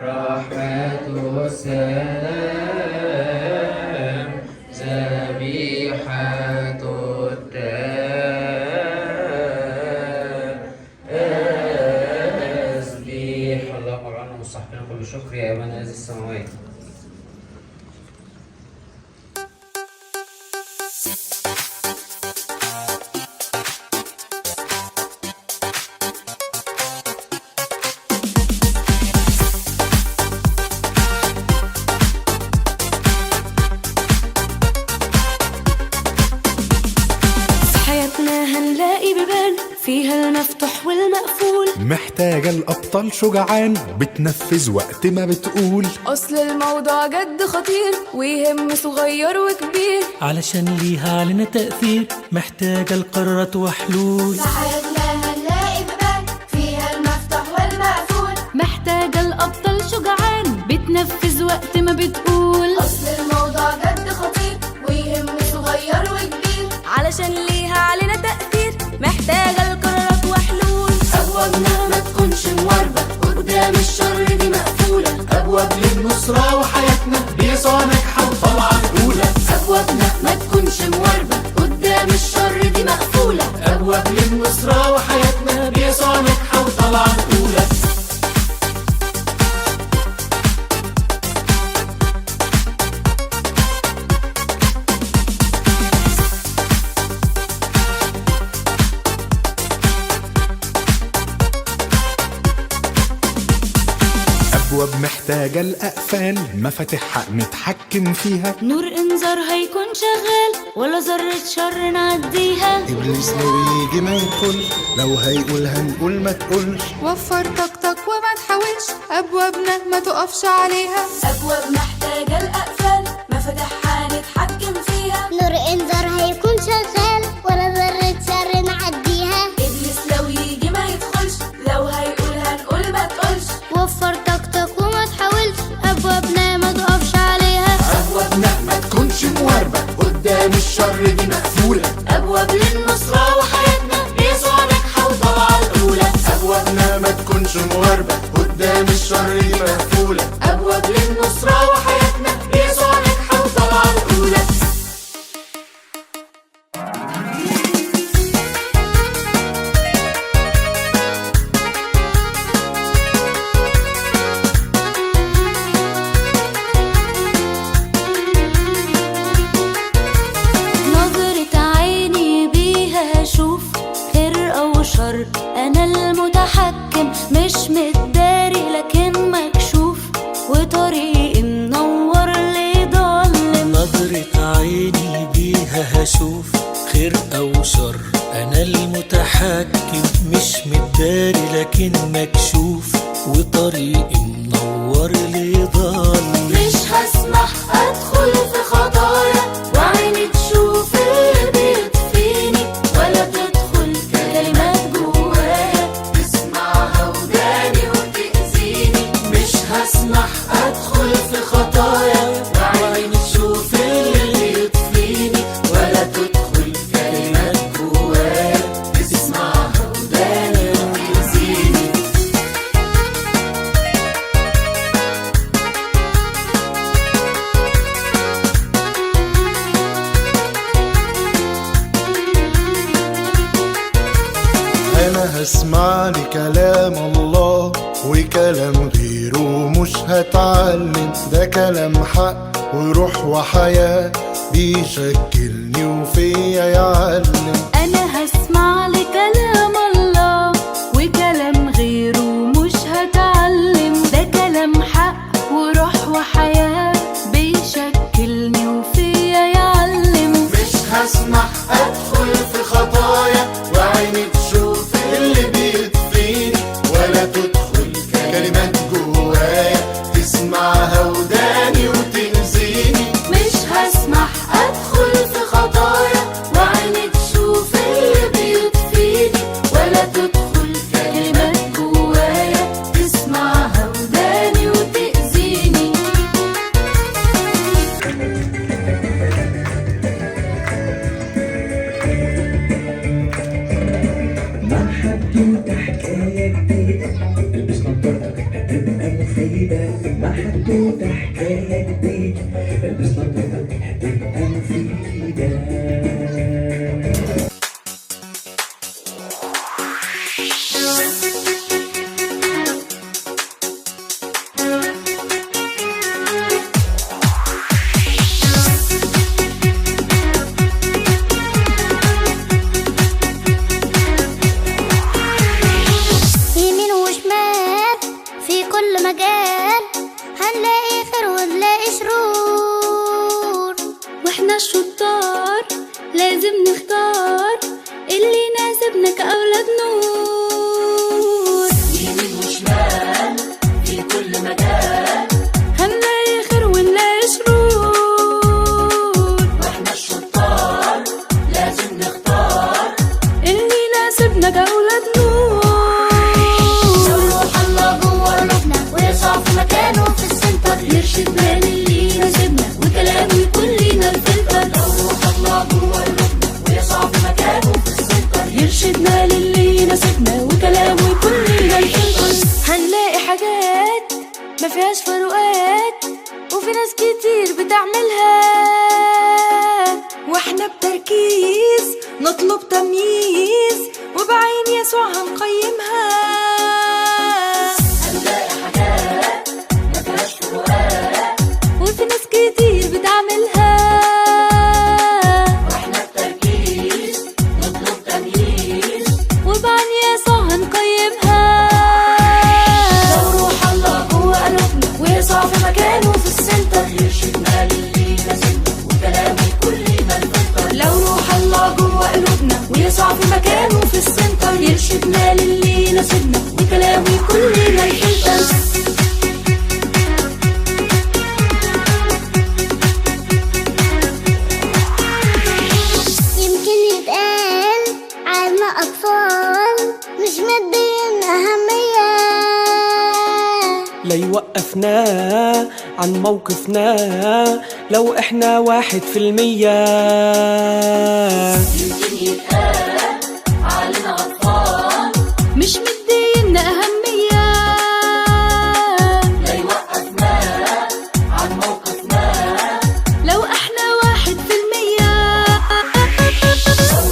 رحمة السلام ذبيحة التسبيح. اللهم اجعلنا مستحقين كل شكر يا أبانا الذي السماوات. هنلاقي بيبان فيها المفتوح والمقفول، محتاجة الأبطال شجعان بتنفذ وقت ما بتقول. أصل الموضوع جد خطير ويهم صغير وكبير، علشان ليها علينا تأثير محتاجة القرارات وحلول. في حياتنا هنلاقي بيبان فيها المفتوح والمقفول، محتاجة الأبطال شجعان بتنفذ وقت ما بتقول. أصل الموضوع جد خطير ويهم صغير وكبير، علشان ليها علينا تأثير محتاجة القرارات وحلول. أبوابنا ما تكونش مواربة قدام الشر دي مقفولة، أبواب للنصرة وحياتنا بيسوع ناجحة وطالعة الأولى. أبوابنا ما تكونش مواربة قدام الشر دي مقفولة، أبواب للنصرة وحياتنا بيسوع ناجحة وطالعة الأولى. أبواب محتاجة الأقفال مفاتيحها نتحكم فيها. نور إنذار هيكون شغال ولا ذرة شر نعديها. إبليس لو يجي ما يدخل، لو هيقول هنقول ما تقولش. وفر طاقتك وما تحاولش أبوابنا ما تقفش عليها. أبواب محتاجة الأقفال مفاتيحها نتحكم فيها. نور إنذار هيكون شغال ولا ذرة شر نعديها. إبليس لو يجي ما يدخلش، لو هيقول هنقول ما تقولش. وفر طاقتك وما تحاولش أبوابنا ما تقفش عليها. أبوابنا ما تكونش مواربة قدام الشر دي مقفولة. أبواب للنصرة وحياتنا بيسوع ناجحة وطالعة الأولى. أبوابنا ما تكونش مواربة قدام الشر دي مقفولة. أبواب للنصرة وحياتنا بيسوع ناجحة وطالعة الأولى. نظرة عيني بيها أشوف خير أو شر، أنا المتحكم مش متداري لكن مكشوف، وطريقي منور لضلم. نظرة عيني بيها هشوف خير أو شر، أنا المتحكم مش متداري لكن مكشوف، وطريقي منور لضل. مش هسمح أدخل في خطايا وعيني تشوف اللي بيطفيني، ولا تدخل كلمات جوايا تسمعها وداني وتأذيني. مش هسمح أدخل في خطايا وعيني تشوف اللي يطفيني، ولا تدخل كلمات جوايا تسمعها وداني وتأذيني. أنا هسمع لكلام الله وكلام غيره مش هتعلم. ده كلام حق وروح وحياة بيشكلني وفيا يعلم. أنا هسمع لكلام الله وكلام غيره مش هتعلم. ده كلام حق وروح وحياة بيشكلني وفيا يعلم. مش هسمح أدخل في خطايا وعيني تشوف اللي بيطفيني، ولا تدخل كلمات جوايا تسمعها وداني وتأذيني. مش هسمح أدخل في خطايا وعيني تشوف جديدة مع حدوتة حكاية جديدة، البس نظارتك هتبقى مفيدة. يمين وشمال في كل مجال هنلاقي خير ونلاقي شرور، واحنا الشطار لازم نختار اللي يناسبنا كأولاد نور. يمين وشمال في كل مجال هنلاقي خير ونلاقي شرور، واحنا الشطار لازم نختار اللي يناسبنا كأولاد نور. روح الله جوه قلوبنا ويسع في مكانه في السنتر، يرشدنا للي يناسبنا وكلامه يكون لينا الفلتر. روح الله جوه قلوبنا ويسع في مكانه في السنتر، يرشدنا للي يناسبنا وكلامه يكون لينا الفلتر. هنلاقي حاجات ما فيهاش فروقات وفي ناس كتير بتعملها، واحنا بتركيز نطلب تمييز وبعين يسوع هنقيمها. هنلاقي حاجات ما فيهاش فروقات وفي ناس كتير بتعملها، واحنا بتركيز نطلب تمييز وبعين يسوع هنقيمها. لو روح الله جوه قلوبنا ويسع في مكانه في السنتر، يرشدنا للي يناسبنا وكلامه يكون لينا الفلتر. لو روح الله جوه قلوبنا ويسع في مكانه في السنتر، يرشدنا للي يناسبنا وكلامه يكون لينا الفلتر. يمكن يتقال عنا أطفال مش مدين أهمية، لا يوقفنا عن موقفنا لو احنا 1%. يمكن يتقال علينا أطفال مش مدينا أهمية، لا يوقفنا عن موقفنا لو احنا 1%.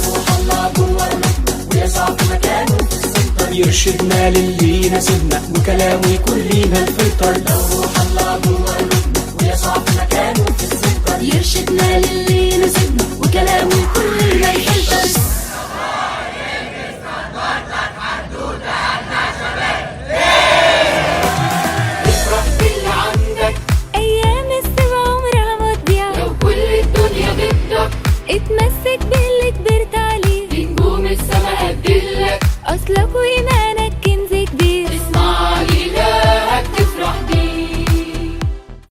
روح الله جوه قلوبنا ويسع في مكانه في السنتر، يرشدنا للي يناسبنا وكلامه يكون لينا الفلتر. روح الله جوه قلوبنا ويسع في مكانه في السنتر، يرشدنا للي يناسبنا